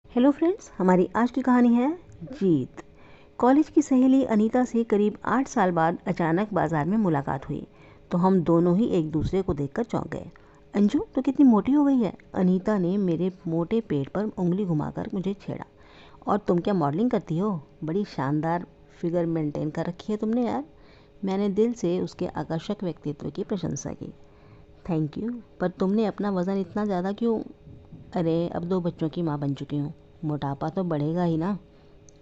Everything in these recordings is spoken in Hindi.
हेलो फ्रेंड्स, हमारी आज की कहानी है जीत। कॉलेज की सहेली अनीता से करीब 8 साल बाद अचानक बाजार में मुलाकात हुई तो हम दोनों ही एक दूसरे को देखकर चौंक गए। अंजू, तो कितनी मोटी हो गई है? अनीता ने मेरे मोटे पेट पर उंगली घुमाकर मुझे छेड़ा। और तुम क्या मॉडलिंग करती हो? बड़ी शानदार फिगर मेंटेन कर रखी है तुमने यार। मैंने दिल से उसके आकर्षक व्यक्तित्व की प्रशंसा की। थैंक यू, पर तुमने अपना वज़न इतना ज़्यादा क्यों? अरे, अब 2 बच्चों की माँ बन चुकी हूँ, मोटापा तो बढ़ेगा ही ना।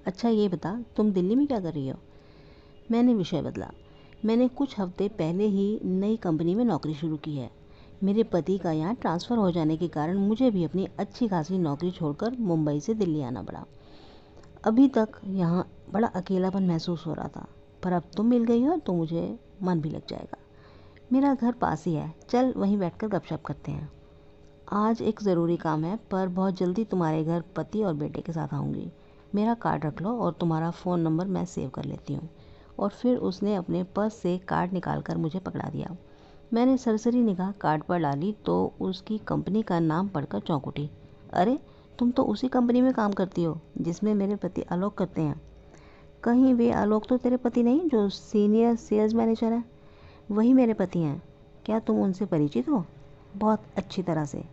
अच्छा ये बता, तुम दिल्ली में क्या कर रही हो? मैंने विषय बदला। मैंने कुछ हफ्ते पहले ही नई कंपनी में नौकरी शुरू की है। मेरे पति का यहाँ ट्रांसफ़र हो जाने के कारण मुझे भी अपनी अच्छी खासी नौकरी छोड़कर मुंबई से दिल्ली आना पड़ा। अभी तक यहाँ बड़ा अकेलापन महसूस हो रहा था, पर अब तुम मिल गई हो तो मुझे मन भी लग जाएगा। मेरा घर पास ही है, चल वहीं बैठकर गपशप करते हैं। आज एक ज़रूरी काम है, पर बहुत जल्दी तुम्हारे घर पति और बेटे के साथ आऊँगी। मेरा कार्ड रख लो और तुम्हारा फ़ोन नंबर मैं सेव कर लेती हूँ। और फिर उसने अपने पर्स से कार्ड निकालकर मुझे पकड़ा दिया। मैंने सरसरी निगाह कार्ड पर डाली तो उसकी कंपनी का नाम पढ़कर चौंक उठी। अरे, तुम तो उसी कंपनी में काम करती हो जिसमें मेरे पति आलोक करते हैं। कहीं वे आलोक तो तेरे पति नहीं जो सीनियर सेल्स मैनेजर हैं? वही मेरे पति हैं। क्या तुम उनसे परिचित हो? बहुत अच्छी तरह से।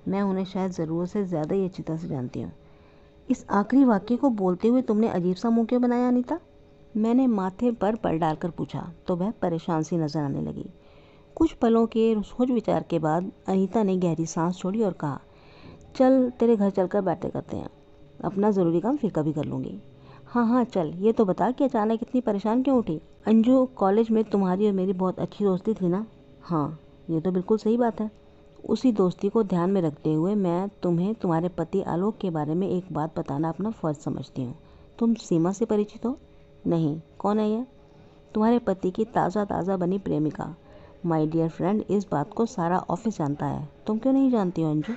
मैं उन्हें शायद ज़रूरत से ज़्यादा ही अच्छी तरह से जानती हूँ। इस आखिरी वाक्य को बोलते हुए तुमने अजीब सा मुँह क्यों बनाया अनीता? मैंने माथे पर बल डालकर पूछा तो वह परेशान सी नजर आने लगी। कुछ पलों के सोच विचार के बाद अनीता ने गहरी सांस छोड़ी और कहा, चल तेरे घर चलकर बातें करते हैं। अपना ज़रूरी काम फिर कभी कर लूँगी। हाँ हाँ चल, ये तो बता कि अचानक इतनी परेशान क्यों उठी? अंजू, कॉलेज में तुम्हारी और मेरी बहुत अच्छी दोस्ती थी ना? हाँ, ये तो बिल्कुल सही बात है। उसी दोस्ती को ध्यान में रखते हुए मैं तुम्हें तुम्हारे पति आलोक के बारे में एक बात बताना अपना फ़र्ज समझती हूँ। तुम सीमा से परिचित हो? नहीं, कौन है यह? तुम्हारे पति की ताज़ा ताज़ा बनी प्रेमिका। माय डियर फ्रेंड, इस बात को सारा ऑफिस जानता है। तुम क्यों नहीं जानती हो अंजू?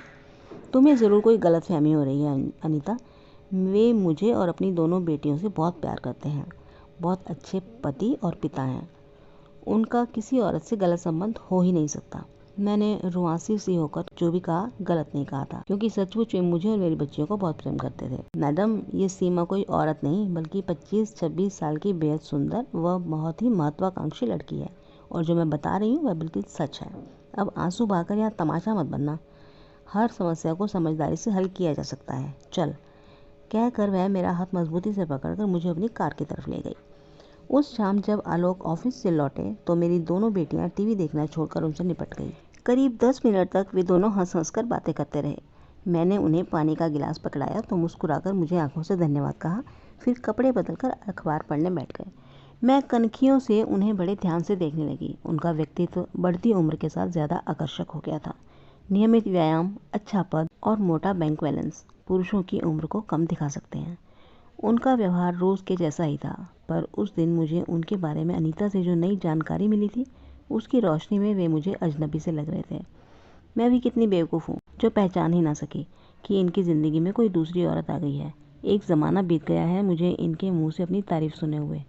तुम्हें ज़रूर कोई गलतफहमी हो रही है अनीता। वे मुझे और अपनी दोनों बेटियों से बहुत प्यार करते हैं। बहुत अच्छे पति और पिता हैं। उनका किसी औरत से गलत संबंध हो ही नहीं सकता। मैंने रुआंसी सी होकर जो भी कहा गलत नहीं कहा था, क्योंकि सचमुच वे मुझे और मेरी बच्चियों को बहुत प्रेम करते थे। मैडम, ये सीमा कोई औरत नहीं बल्कि 25-26 साल की बेहद सुंदर व बहुत ही महत्वाकांक्षी लड़की है। और जो मैं बता रही हूँ वह बिल्कुल सच है। अब आंसू बहाकर यहाँ तमाशा मत बनना। हर समस्या को समझदारी से हल किया जा सकता है। चल, कहकर वह मेरा हाथ मजबूती से पकड़कर मुझे अपनी कार की तरफ ले गई। उस शाम जब आलोक ऑफिस से लौटे तो मेरी दोनों बेटियां टीवी देखना छोड़कर उनसे निपट गई। करीब 10 मिनट तक वे दोनों हंस हंस कर बातें करते रहे। मैंने उन्हें पानी का गिलास पकड़ाया तो मुस्कुराकर मुझे आंखों से धन्यवाद कहा। फिर कपड़े बदलकर अखबार पढ़ने बैठ गए। मैं कनखियों से उन्हें बड़े ध्यान से देखने लगी। उनका व्यक्तित्व बढ़ती उम्र के साथ ज़्यादा आकर्षक हो गया था। नियमित व्यायाम, अच्छा पद और मोटा बैंक बैलेंस पुरुषों की उम्र को कम दिखा सकते हैं। उनका व्यवहार रोज़ के जैसा ही था, पर उस दिन मुझे उनके बारे में अनीता से जो नई जानकारी मिली थी उसकी रोशनी में वे मुझे अजनबी से लग रहे थे। मैं भी कितनी बेवकूफ़ हूँ जो पहचान ही ना सकी कि इनकी ज़िंदगी में कोई दूसरी औरत आ गई है। एक ज़माना बीत गया है मुझे इनके मुंह से अपनी तारीफ़ सुने हुए।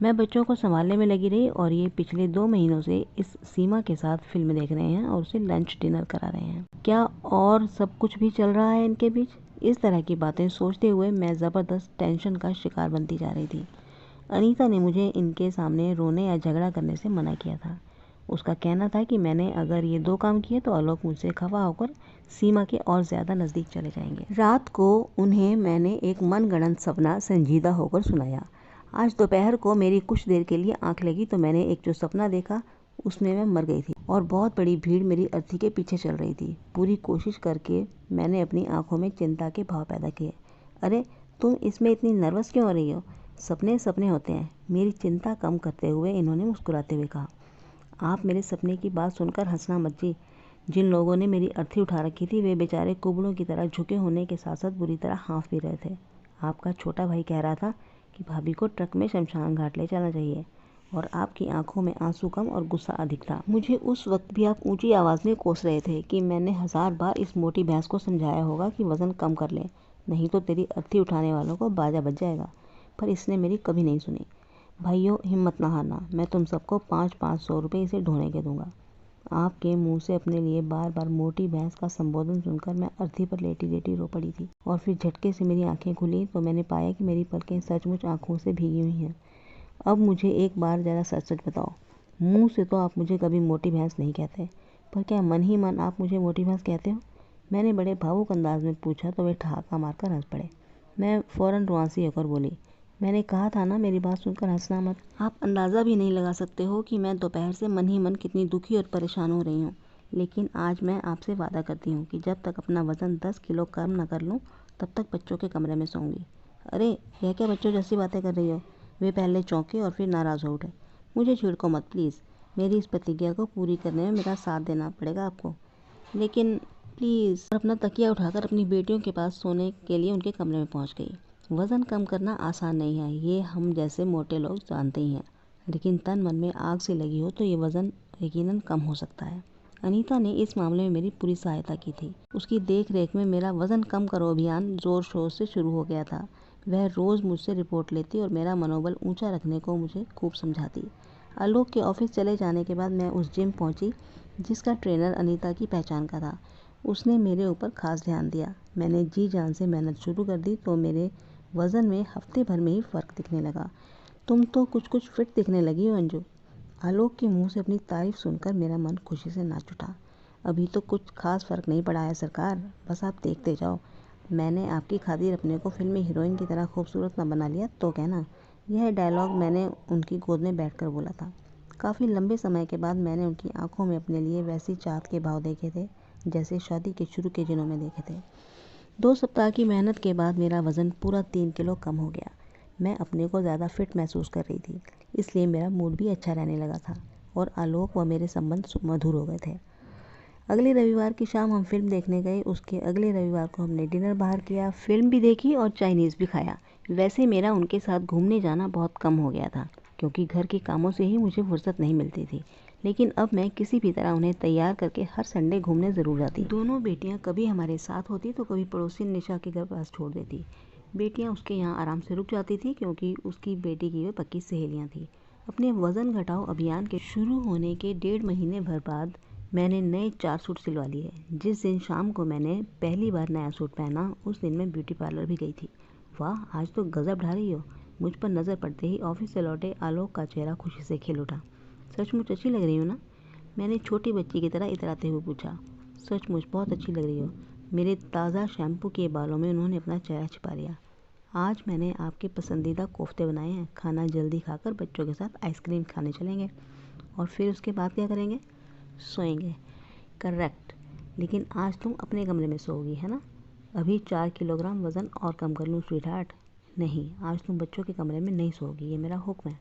मैं बच्चों को संभालने में लगी रही और ये पिछले 2 महीनों से इस सीमा के साथ फिल्म देख रहे हैं और उसे लंच डिनर करा रहे हैं। क्या और सब कुछ भी चल रहा है इनके बीच? इस तरह की बातें सोचते हुए मैं ज़बरदस्त टेंशन का शिकार बनती जा रही थी। अनीता ने मुझे इनके सामने रोने या झगड़ा करने से मना किया था। उसका कहना था कि मैंने अगर ये 2 काम किए तो आलोक मुझसे खफा होकर सीमा के और ज़्यादा नज़दीक चले जाएंगे। रात को उन्हें मैंने एक मनगढ़ंत सपना संजीदा होकर सुनाया। आज दोपहर को मेरी कुछ देर के लिए आंख लगी तो मैंने एक जो सपना देखा उसमें मैं मर गई थी और बहुत बड़ी भीड़ मेरी अर्थी के पीछे चल रही थी। पूरी कोशिश करके मैंने अपनी आंखों में चिंता के भाव पैदा किए। अरे, तुम इसमें इतनी नर्वस क्यों हो रही हो? सपने सपने होते हैं, मेरी चिंता कम करते हुए इन्होंने मुस्कुराते हुए कहा। आप मेरे सपने की बात सुनकर हंसना मत जी। जिन लोगों ने मेरी अर्थी उठा रखी थी वे बेचारे कुबड़ों की तरह झुके होने के साथ साथ बुरी तरह हाँफ भी रहे थे। आपका छोटा भाई कह रहा था कि भाभी को ट्रक में शमशान घाट ले जाना चाहिए और आपकी आंखों में आंसू कम और गुस्सा अधिक था। मुझे उस वक्त भी आप ऊंची आवाज़ में कोस रहे थे कि मैंने 1000 बार इस मोटी भैंस को समझाया होगा कि वज़न कम कर ले, नहीं तो तेरी अर्थी उठाने वालों को बाजा बज जाएगा, पर इसने मेरी कभी नहीं सुनी। भाइयों, हिम्मत ना हारना, मैं तुम सबको 500-500 रुपये इसे ढोने के दूंगा। आपके मुंह से अपने लिए बार बार मोटी भैंस का संबोधन सुनकर मैं अर्थी पर लेटी लेटी रो पड़ी थी और फिर झटके से मेरी आंखें खुली तो मैंने पाया कि मेरी पलकें सचमुच आंखों से भीगी हुई हैं। अब मुझे एक बार ज़रा सच सच बताओ, मुंह से तो आप मुझे कभी मोटी भैंस नहीं कहते, पर क्या मन ही मन आप मुझे मोटी भैंस कहते हो? मैंने बड़े भावुक अंदाज में पूछा तो वे ठहाका मारकर हंस पड़े। मैं फ़ौरन रुआंसी होकर बोली, मैंने कहा था ना मेरी बात सुनकर हंसना मत। आप अंदाज़ा भी नहीं लगा सकते हो कि मैं दोपहर से मन ही मन कितनी दुखी और परेशान हो रही हूँ। लेकिन आज मैं आपसे वादा करती हूँ कि जब तक अपना वज़न 10 किलो कम न कर लूँ तब तक बच्चों के कमरे में सोऊंगी। अरे यह क्या बच्चों जैसी बातें कर रही हो? वे पहले चौंके और फिर नाराज़ हो उठे। मुझे छिड़को मत प्लीज़, मेरी इस प्रतिज्ञा को पूरी करने में मेरा साथ देना पड़ेगा आपको। लेकिन प्लीज़। और अपना तकिया उठाकर अपनी बेटियों के पास सोने के लिए उनके कमरे में पहुंच गई। वज़न कम करना आसान नहीं है, ये हम जैसे मोटे लोग जानते ही हैं, लेकिन तन मन में आग से लगी हो तो ये वज़न यकीनन कम हो सकता है। अनीता ने इस मामले में मेरी पूरी सहायता की थी। उसकी देख रेख में मेरा वज़न कम करो अभियान ज़ोर शोर से शुरू हो गया था। वह रोज़ मुझसे रिपोर्ट लेती और मेरा मनोबल ऊंचा रखने को मुझे खूब समझाती। आलोक के ऑफिस चले जाने के बाद मैं उस जिम पहुंची जिसका ट्रेनर अनीता की पहचान का था। उसने मेरे ऊपर खास ध्यान दिया। मैंने जी जान से मेहनत शुरू कर दी तो मेरे वज़न में हफ्ते भर में ही फ़र्क दिखने लगा। तुम तो कुछ फिट दिखने लगी हो अंजू। आलोक के मुंह से अपनी तारीफ सुनकर मेरा मन खुशी से नाच उठा। अभी तो कुछ खास फ़र्क नहीं पड़ा है सरकार, बस आप देखते जाओ। मैंने आपकी खातिर अपने को फिल्मी हीरोइन की तरह खूबसूरत न बना लिया तो कहना। यह डायलॉग मैंने उनकी गोद में बैठकर बोला था। काफ़ी लंबे समय के बाद मैंने उनकी आंखों में अपने लिए वैसी चाहत के भाव देखे थे जैसे शादी के शुरू के दिनों में देखे थे। 2 सप्ताह की मेहनत के बाद मेरा वज़न पूरा 3 किलो कम हो गया। मैं अपने को ज़्यादा फिट महसूस कर रही थी, इसलिए मेरा मूड भी अच्छा रहने लगा था और आलोक व मेरे संबंध मधुर हो गए थे। अगले रविवार की शाम हम फिल्म देखने गए। उसके अगले रविवार को हमने डिनर बाहर किया, फिल्म भी देखी और चाइनीज़ भी खाया। वैसे मेरा उनके साथ घूमने जाना बहुत कम हो गया था क्योंकि घर के कामों से ही मुझे फुर्सत नहीं मिलती थी, लेकिन अब मैं किसी भी तरह उन्हें तैयार करके हर संडे घूमने ज़रूर जाती। दोनों बेटियां कभी हमारे साथ होती तो कभी पड़ोसी निशा के घर पास छोड़ देती। बेटियां उसके यहाँ आराम से रुक जाती थी क्योंकि उसकी बेटी की वे पक्की सहेलियाँ थीं। अपने वज़न घटाओ अभियान के शुरू होने के 1.5 महीने भर बाद मैंने नए 4 सूट सिलवा लिए। जिस दिन शाम को मैंने पहली बार नया सूट पहना उस दिन मैं ब्यूटी पार्लर भी गई थी। वाह, आज तो गजब ढा रही हो। मुझ पर नज़र पड़ते ही ऑफिस से लौटे आलोक का चेहरा खुशी से खिल उठा। सचमुच अच्छी लग रही हो ना? मैंने छोटी बच्ची की तरह इतराते हुए पूछा। सचमुच बहुत अच्छी लग रही हो। मेरे ताज़ा शैम्पू किए बालों में उन्होंने अपना चेहरा छिपा लिया। आज मैंने आपके पसंदीदा कोफ्ते बनाए हैं। खाना जल्दी खाकर बच्चों के साथ आइसक्रीम खाने चलेंगे और फिर उसके बाद क्या करेंगे? सोएंगे। करेक्ट। लेकिन आज तुम अपने कमरे में सोओगी, है ना? अभी 4 किलोग्राम वज़न और कम कर लूँ स्वीट हार्ट? नहीं, आज तुम बच्चों के कमरे में नहीं सोओगी, ये मेरा हुक्म है।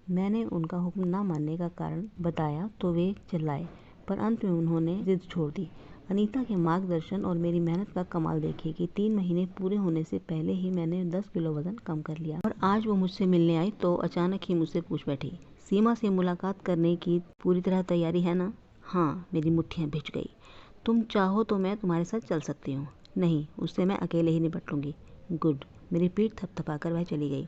मैंने उनका हुक्म ना मानने का कारण बताया तो वे चिल्लाए, पर अंत में उन्होंने जिद छोड़ दी। अनीता के मार्गदर्शन और मेरी मेहनत का कमाल देखिए कि 3 महीने पूरे होने से पहले ही मैंने 10 किलो वज़न कम कर लिया। और आज वो मुझसे मिलने आई तो अचानक ही मुझसे पूछ बैठी, सीमा से मुलाकात करने की पूरी तरह तैयारी है ना? हाँ, मेरी मुट्ठियाँ भिज गई। तुम चाहो तो मैं तुम्हारे साथ चल सकती हूँ। नहीं, उससे मैं अकेले ही निपट लूँगी। गुड। मेरी पीठ थपथपाकर वह चली गई।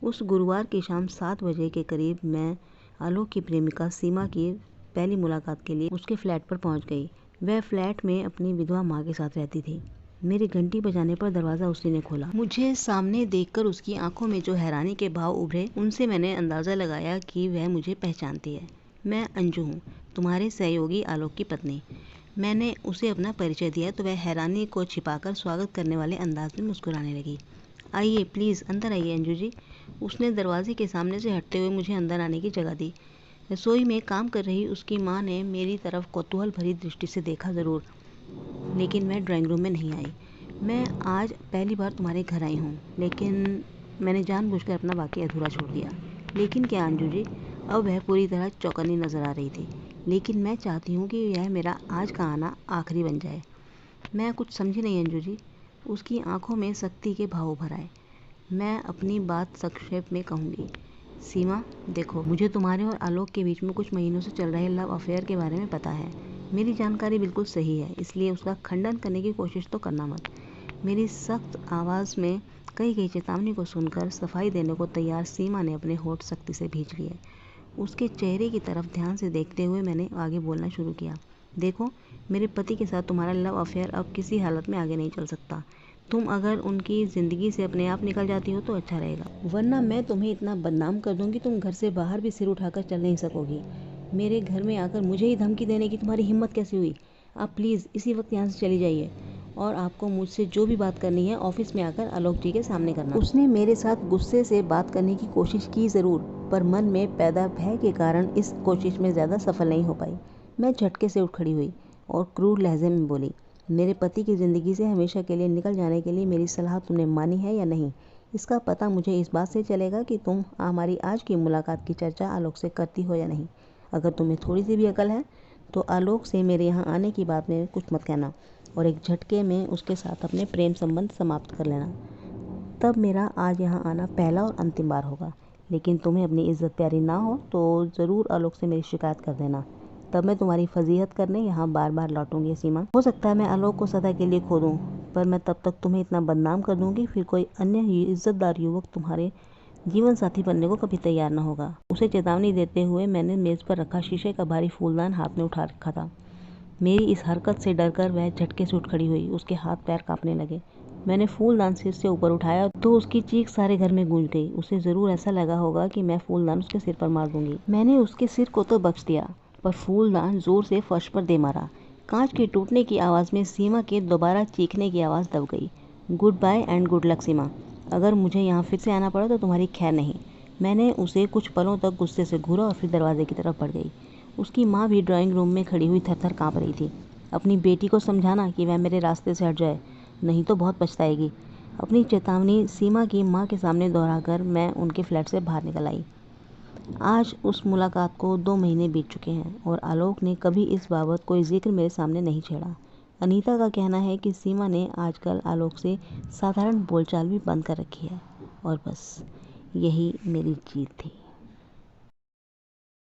उस गुरुवार की शाम 7 बजे के करीब मैं आलोक की प्रेमिका सीमा की पहली मुलाकात के लिए उसके फ्लैट पर पहुंच गई। वह फ्लैट में अपनी विधवा माँ के साथ रहती थी। मेरी घंटी बजाने पर दरवाज़ा उसी ने खोला। मुझे सामने देखकर उसकी आंखों में जो हैरानी के भाव उभरे उनसे मैंने अंदाज़ा लगाया कि वह मुझे पहचानती है। मैं अंजू हूँ, तुम्हारे सहयोगी आलोक की पत्नी। मैंने उसे अपना परिचय दिया तो वह हैरानी को छिपाकर स्वागत करने वाले अंदाज में मुस्कुराने लगी। आइए प्लीज़ अंदर आइए अंजू जी। उसने दरवाजे के सामने से हटते हुए मुझे अंदर आने की जगह दी। रसोई में काम कर रही उसकी माँ ने मेरी तरफ कौतूहल भरी दृष्टि से देखा ज़रूर, लेकिन मैं ड्राइंग रूम में नहीं आई। मैं आज पहली बार तुम्हारे घर आई हूँ, लेकिन मैंने जानबूझकर अपना वाक्य अधूरा छोड़ दिया। लेकिन क्या अंजू जी? अब वह पूरी तरह चौकन्नी नजर आ रही थी। लेकिन मैं चाहती हूँ कि यह मेरा आज का आना आखिरी बन जाए। मैं कुछ समझी नहीं अंजू जी। उसकी आंखों में सख्ती के भाव भर आए। मैं अपनी बात संक्षेप में कहूँगी। सीमा, देखो, मुझे तुम्हारे और आलोक के बीच में कुछ महीनों से चल रहे लव अफेयर के बारे में पता है। मेरी जानकारी बिल्कुल सही है, इसलिए उसका खंडन करने की कोशिश तो करना मत। मेरी सख्त आवाज़ में कही गई चेतावनी को सुनकर सफाई देने को तैयार सीमा ने अपने होठ सख्ती से भींच लिए। उसके चेहरे की तरफ ध्यान से देखते हुए मैंने आगे बोलना शुरू किया। देखो, मेरे पति के साथ तुम्हारा लव अफेयर अब किसी हालत में आगे नहीं चल सकता। तुम अगर उनकी ज़िंदगी से अपने आप निकल जाती हो तो अच्छा रहेगा, वरना मैं तुम्हें इतना बदनाम कर दूंगी तुम घर से बाहर भी सिर उठाकर चल नहीं सकोगी। मेरे घर में आकर मुझे ही धमकी देने की तुम्हारी हिम्मत कैसी हुई? आप प्लीज़ इसी वक्त यहाँ से चली जाइए, और आपको मुझसे जो भी बात करनी है ऑफिस में आकर आलोक जी के सामने करना। उसने मेरे साथ गुस्से से बात करने की कोशिश की ज़रूर, पर मन में पैदा भय के कारण इस कोशिश में ज़्यादा सफल नहीं हो पाई। मैं झटके से उठ खड़ी हुई और क्रूर लहजे में बोली, मेरे पति की ज़िंदगी से हमेशा के लिए निकल जाने के लिए मेरी सलाह तुमने मानी है या नहीं, इसका पता मुझे इस बात से चलेगा कि तुम हमारी आज की मुलाकात की चर्चा आलोक से करती हो या नहीं। अगर तुम्हें थोड़ी सी भी अकल है तो आलोक से मेरे यहाँ आने की बात में कुछ मत कहना और एक झटके में उसके साथ अपने प्रेम संबंध समाप्त कर लेना। तब मेरा आज यहाँ आना पहला और अंतिम बार होगा। लेकिन तुम्हें अपनी इज्जत प्यारी ना हो तो ज़रूर आलोक से मेरी शिकायत कर देना, तब मैं तुम्हारी फजीहत करने यहाँ बार बार लौटूंगी। सीमा, हो सकता है मैं आलोक को सदा के लिए खो दूँ, पर मैं तब तक तुम्हें इतना बदनाम कर दूंगी फिर कोई अन्य इज्जतदार युवक तुम्हारे जीवन साथी बनने को कभी तैयार न होगा। उसे चेतावनी देते हुए मैंने मेज़ पर रखा शीशे का भारी फूलदान हाथ में उठा रखा था। मेरी इस हरकत से डरकर वह झटके से उठ खड़ी हुई। उसके हाथ पैर कांपने लगे। मैंने फूलदान सिर से ऊपर उठाया तो उसकी चीख सारे घर में गूंज गई। उसे ज़रूर ऐसा लगा होगा कि मैं फूलदान उसके सिर पर मार दूंगी। मैंने उसके सिर को तो बख्श दिया, पर फूलदान जोर से फर्श पर दे मारा। कांच के टूटने की आवाज़ में सीमा के दोबारा चीखने की आवाज़ दब गई। Good bye and good luck Seema, अगर मुझे यहाँ फिर से आना पड़ा तो तुम्हारी खैर नहीं। मैंने उसे कुछ पलों तक गुस्से से घूरा और फिर दरवाजे की तरफ बढ़ गई। उसकी माँ भी ड्राइंग रूम में खड़ी हुई थर-थर काँप रही थी। अपनी बेटी को समझाना कि वह मेरे रास्ते से हट जाए, नहीं तो बहुत पछताएगी। अपनी चेतावनी सीमा की माँ के सामने दोहराकर मैं उनके फ्लैट से बाहर निकल आई। आज उस मुलाकात को 2 महीने बीत चुके हैं और आलोक ने कभी इस बाबत कोई जिक्र मेरे सामने नहीं छेड़ा। अनीता का कहना है कि सीमा ने आजकल आलोक से साधारण बोलचाल भी बंद कर रखी है, और बस यही मेरी जीत थी।